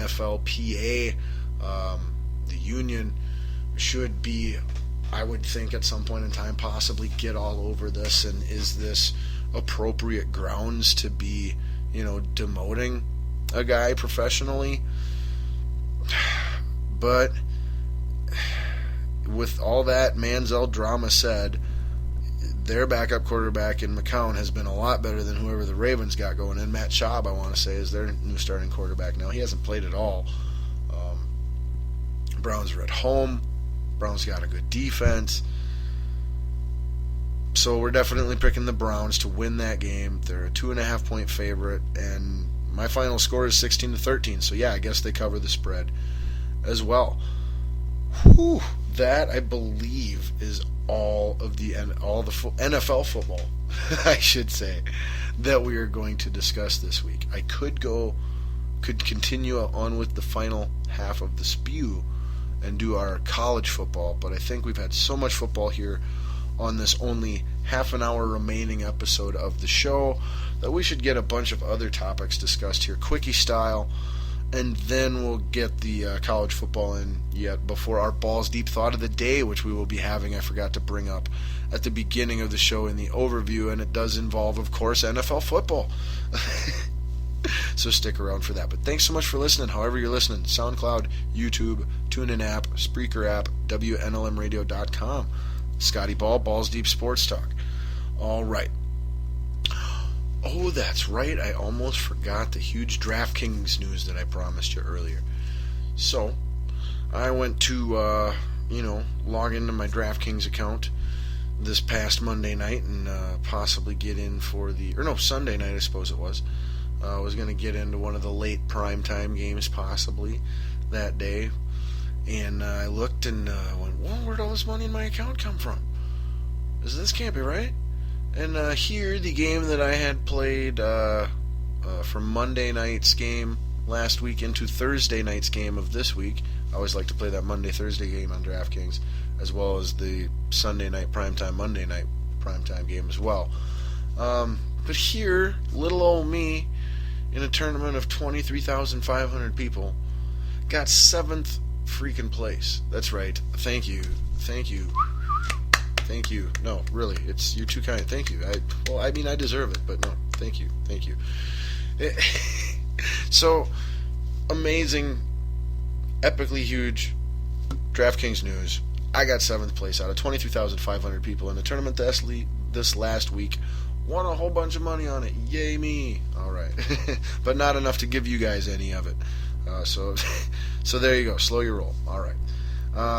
NFLPA, the union, should be, I would think, at some point in time, possibly get all over this. And is this appropriate grounds to be, demoting a guy professionally? But with all that Manziel drama said, their backup quarterback in McCown has been a lot better than whoever the Ravens got going in. Matt Schaub, I want to say, is their new starting quarterback now. He hasn't played at all. Browns are at home. Browns got a good defense. So we're definitely picking the Browns to win that game. They're a 2.5-point favorite, and my final score is 16-13. So yeah, I guess they cover the spread as well. Whew, that, I believe, is all the NFL football, I should say, that we are going to discuss this week. I could continue on with the final half of the spew and do our college football, but I think we've had so much football here on this only half an hour remaining episode of the show that we should get a bunch of other topics discussed here, quickie style, and then we'll get the college football in yet before our Balls Deep Thought of the Day, which we will be having, I forgot to bring up at the beginning of the show in the overview, and it does involve, of course, NFL football. So stick around for that. But thanks so much for listening, however you're listening. SoundCloud, YouTube, TuneIn app, Spreaker app, WNLMradio.com. Scotty Ball, Balls Deep Sports Talk. All right. Oh, that's right. I almost forgot the huge DraftKings news that I promised you earlier. So, I went to, log into my DraftKings account this past Monday night and possibly get in for Sunday night, I suppose it was. I was going to get into one of the late primetime games possibly that day. And I looked and went, well, where'd all this money in my account come from? This can't be right. And here, the game that I had played from Monday night's game last week into Thursday night's game of this week. I always like to play that Monday-Thursday game on DraftKings, as well as the Sunday night primetime, Monday night primetime game as well. But here, little old me, in a tournament of 23,500 people, got 7th freaking place. That's right. Thank you. No, really, you're too kind. Thank you. I deserve it, but no, thank you. So, amazing, epically huge DraftKings news. I got 7th place out of 23,500 people in a tournament this last week. Won a whole bunch of money on it. Yay me. All right. But not enough to give you guys any of it. So there you go. Slow your roll. All right.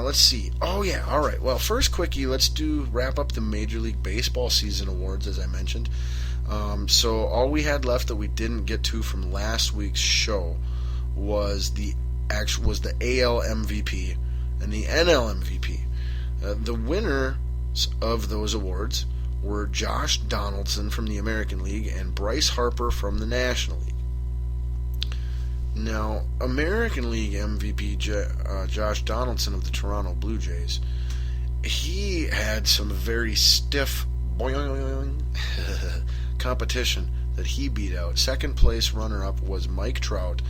Let's see. Oh, yeah. All right. Well, first quickie, let's wrap up the Major League Baseball season awards, as I mentioned. So all we had left that we didn't get to from last week's show was the AL MVP and the NL MVP. The winners of those awards were Josh Donaldson from the American League and Bryce Harper from the National League. Now, American League MVP Josh Donaldson of the Toronto Blue Jays, he had some very stiff competition that he beat out. Second place runner-up was Mike Trout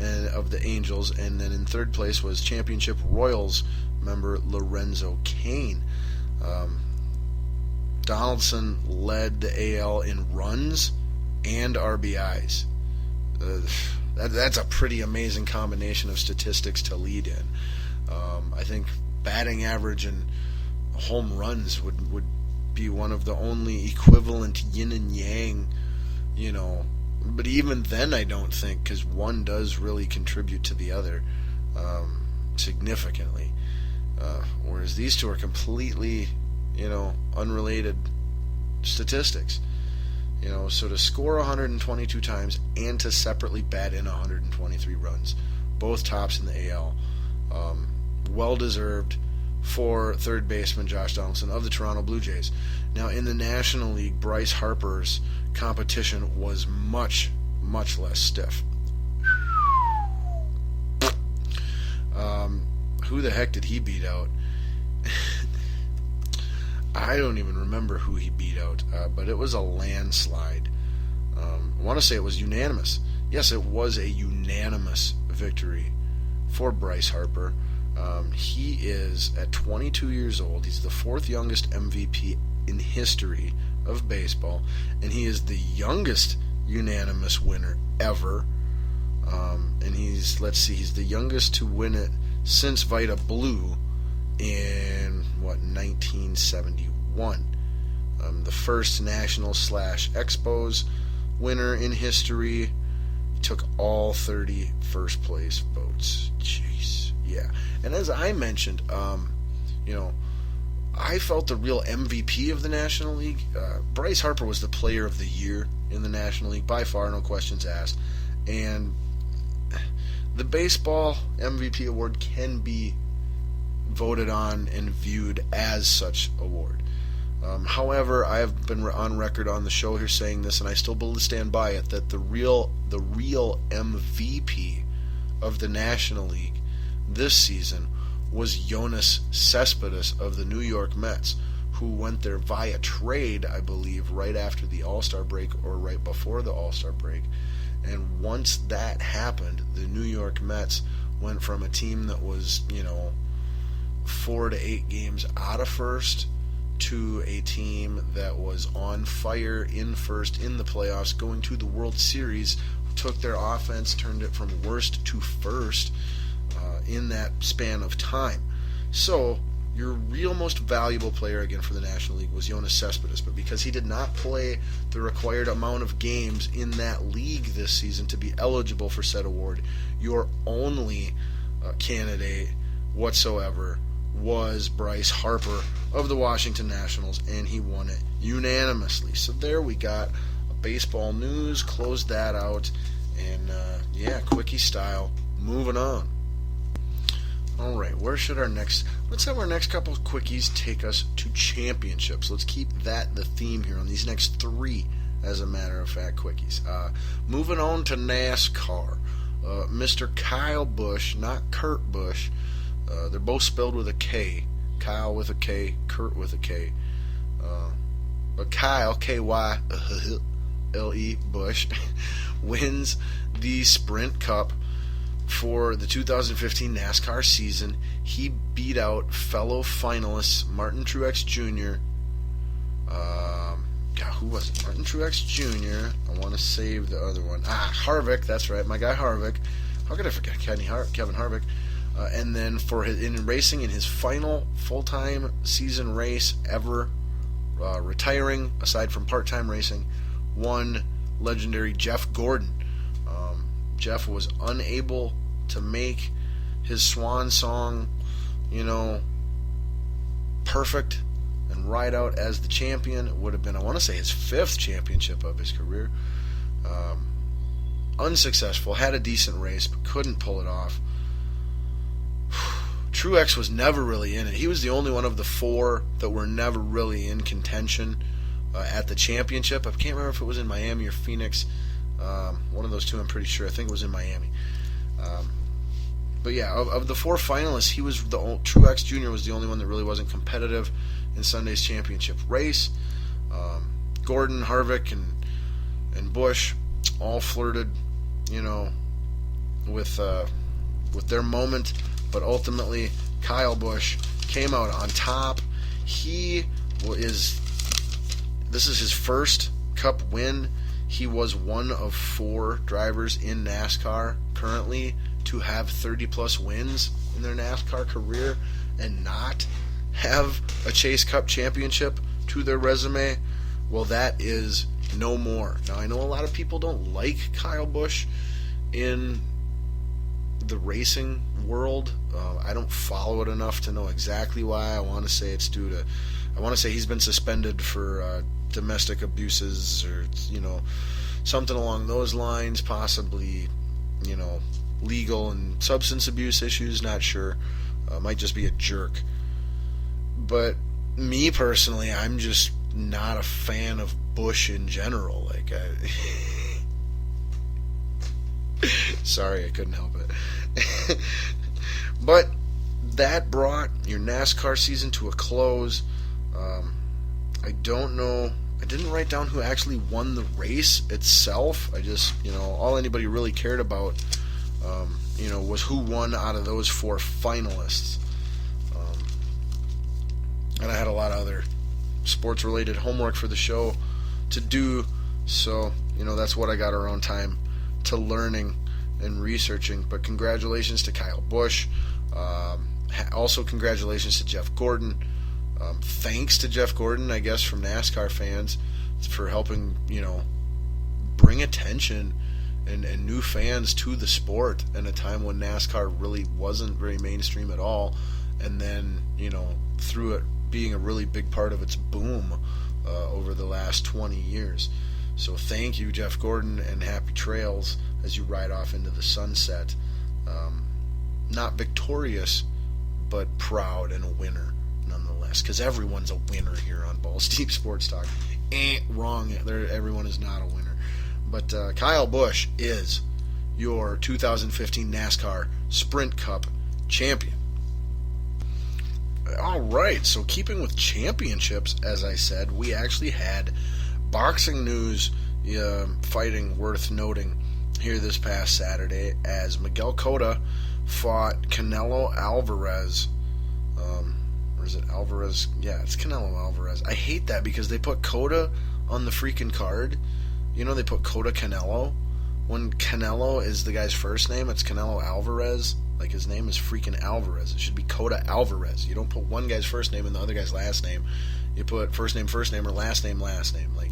of the Angels, and then in third place was Championship Royals member Lorenzo Cain. Donaldson led the AL in runs and RBIs. That's a pretty amazing combination of statistics to lead in. I think batting average and home runs would be one of the only equivalent yin and yang, But even then, I don't think, because one does really contribute to the other significantly. Whereas these two are completely, unrelated statistics. So to score 122 times and to separately bat in 123 runs, both tops in the AL, well-deserved for third baseman Josh Donaldson of the Toronto Blue Jays. Now, in the National League, Bryce Harper's competition was much, much less stiff. Who the heck did he beat out? I don't even remember who he beat out, but it was a landslide. I want to say it was unanimous. Yes, it was a unanimous victory for Bryce Harper. He is, at 22 years old, he's the fourth youngest MVP in history of baseball, and he is the youngest unanimous winner ever. And he's the youngest to win it since Vida Blue in 1971. The first Nationals/Expos winner in history. He took all 30 first place votes. Jeez, yeah. And as I mentioned, I felt the real MVP of the National League. Bryce Harper was the Player of the Year in the National League by far, no questions asked. And the baseball MVP award can be voted on and viewed as such award. However, I have been on record on the show here saying this, and I still stand by it, that the real MVP of the National League this season was Yoenis Cespedes of the New York Mets, who went there via trade, I believe, right after the All-Star break or right before the All-Star break. And once that happened, the New York Mets went from a team that was, 4 to 8 games out of first to a team that was on fire in first in the playoffs, going to the World Series, took their offense, turned it from worst to first in that span of time. So your real most valuable player again for the National League was Yoenis Cespedes, but because he did not play the required amount of games in that league this season to be eligible for said award, your only candidate whatsoever was Bryce Harper of the Washington Nationals, and he won it unanimously. So there we got a baseball news, closed that out, and quickie style, moving on. Alright, let's have our next couple of quickies take us to championships. Let's keep that the theme here on these next 3, as a matter of fact, quickies. Moving on to NASCAR. Mr. Kyle Busch, not Kurt Busch, they're both spelled with a K. Kyle with a K, Kurt with a K. But Kyle, K-Y-L-E, Busch, wins the Sprint Cup for the 2015 NASCAR season. He beat out fellow finalists Martin Truex Jr. Who was it? Martin Truex Jr. I want to save the other one. Harvick, that's right, my guy Harvick. How could I forget Kevin Harvick? And then in racing in his final full-time season race ever, retiring aside from part-time racing, won legendary Jeff Gordon. Jeff was unable to make his swan song, perfect and ride out as the champion. It would have been, I want to say, his 5th championship of his career. Unsuccessful, had a decent race, but couldn't pull it off. Truex was never really in it. He was the only one of the 4 that were never really in contention at the championship. I can't remember if it was in Miami or Phoenix. One of those two, I'm pretty sure. I think it was in Miami. But yeah, of the 4 finalists, Truex Jr. was the only one that really wasn't competitive in Sunday's championship race. Gordon, Harvick, and Busch all flirted, with their moment, but ultimately Kyle Busch came out on top. This is his first Cup win. He was one of 4 drivers in NASCAR currently to have 30-plus wins in their NASCAR career and not have a Chase Cup championship to their resume. Well, that is no more. Now, I know a lot of people don't like Kyle Busch in the racing world. I don't follow it enough to know exactly why. I want to say he's been suspended for domestic abuses or something along those lines, possibly legal and substance abuse issues, not sure. Might just be a jerk. But me personally, I'm just not a fan of Busch in general. Sorry, I couldn't help it. But that brought your NASCAR season to a close. I don't know. I didn't write down who actually won the race itself. I just, all anybody really cared about was who won out of those 4 finalists. And I had a lot of other sports-related homework for the show to do, so that's what I got around time to learning and researching. But congratulations to Kyle Busch. Also congratulations to Jeff Gordon. Thanks to Jeff Gordon, I guess, from NASCAR fans for helping bring attention and new fans to the sport in a time when NASCAR really wasn't very mainstream at all, and then through it being a really big part of its boom over the last 20 years. So thank you, Jeff Gordon, and happy trails as you ride off into the sunset. Not victorious, but proud and a winner nonetheless, because everyone's a winner here on Balls Deep Sports Talk. Ain't wrong, everyone is not a winner. But Kyle Busch is your 2015 NASCAR Sprint Cup champion. All right, so keeping with championships, as I said, we actually had boxing news, fighting worth noting here this past Saturday, as Miguel Cotto fought Canelo Alvarez. Or is it Alvarez? Yeah, it's Canelo Alvarez. I hate that because they put Cotto on the freaking card. They put Cotto Canelo. When Canelo is the guy's first name, it's Canelo Alvarez. Like, his name is freaking Alvarez. It should be Cotto Alvarez. You don't put one guy's first name and the other guy's last name. You put first name, or last name. Like,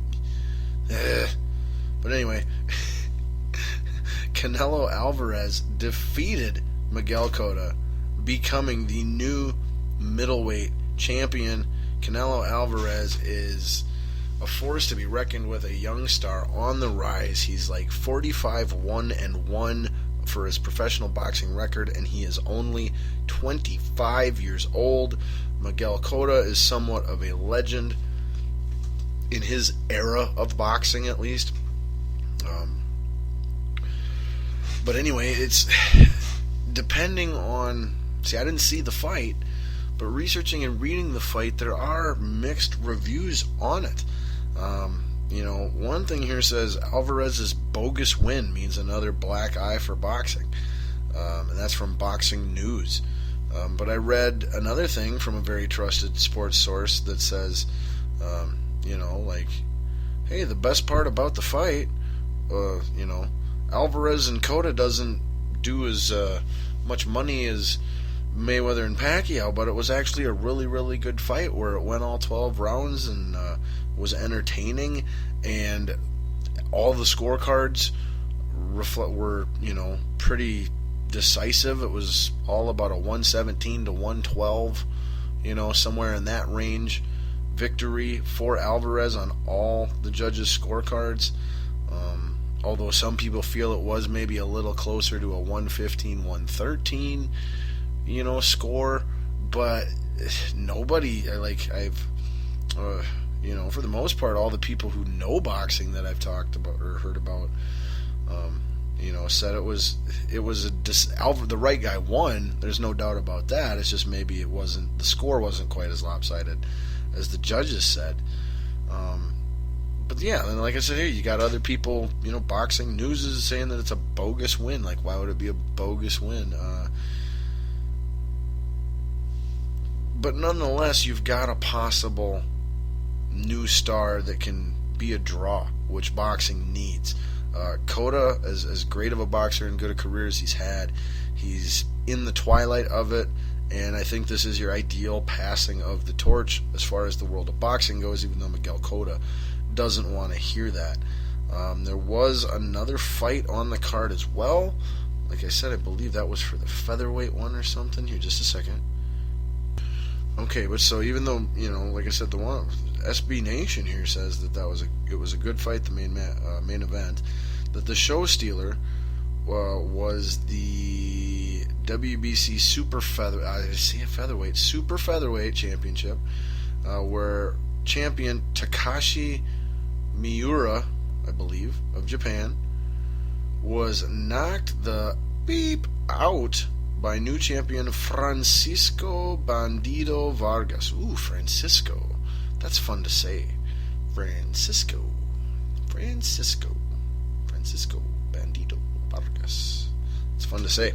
But anyway, Canelo Alvarez defeated Miguel Cotto, becoming the new middleweight champion. Canelo Alvarez is a force to be reckoned with, a young star on the rise. He's like 45-1-1 for his professional boxing record, and he is only 25 years old. Miguel Cotto is somewhat of a legend in his era of boxing, at least. But anyway, it's depending on... See, I didn't see the fight, but researching and reading the fight, there are mixed reviews on it. One thing here says Alvarez's bogus win means another black eye for boxing. And that's from Boxing News. But I read another thing from a very trusted sports source that says, hey, the best part about the fight, Alvarez and Cotto doesn't do as much money as Mayweather and Pacquiao, but it was actually a really, really good fight where it went all 12 rounds and was entertaining, and all the scorecards were, pretty decisive. It was all about a 117 to 112, somewhere in that range victory for Alvarez on all the judges' scorecards. Although some people feel it was maybe a little closer to a 115, 113, score, but nobody, for the most part, all the people who know boxing that I've talked about or heard about, said the right guy won. There's no doubt about that. It's just maybe the score wasn't quite as lopsided as the judges said. But yeah, and like I said here, you got other people, Boxing News is saying that it's a bogus win. Like, why would it be a bogus win? But nonetheless, you've got a possible new star that can be a draw, which boxing needs. Cotto, as great of a boxer and good a career as he's had, he's in the twilight of it, and I think this is your ideal passing of the torch as far as the world of boxing goes, even though Miguel Cotto doesn't want to hear that. There was another fight on the card as well. Like I said, I believe that was for the featherweight one or something. Here, just a second. Okay, but so even though, like I said, the one SB Nation here says that it was a good fight, the main event, that the show stealer was the WBC Super Featherweight Championship, where champion Takashi Miura, I believe, of Japan, was knocked the beep out by new champion Francisco Bandido Vargas. Ooh, Francisco. That's fun to say. Francisco Bandido Vargas. It's fun to say.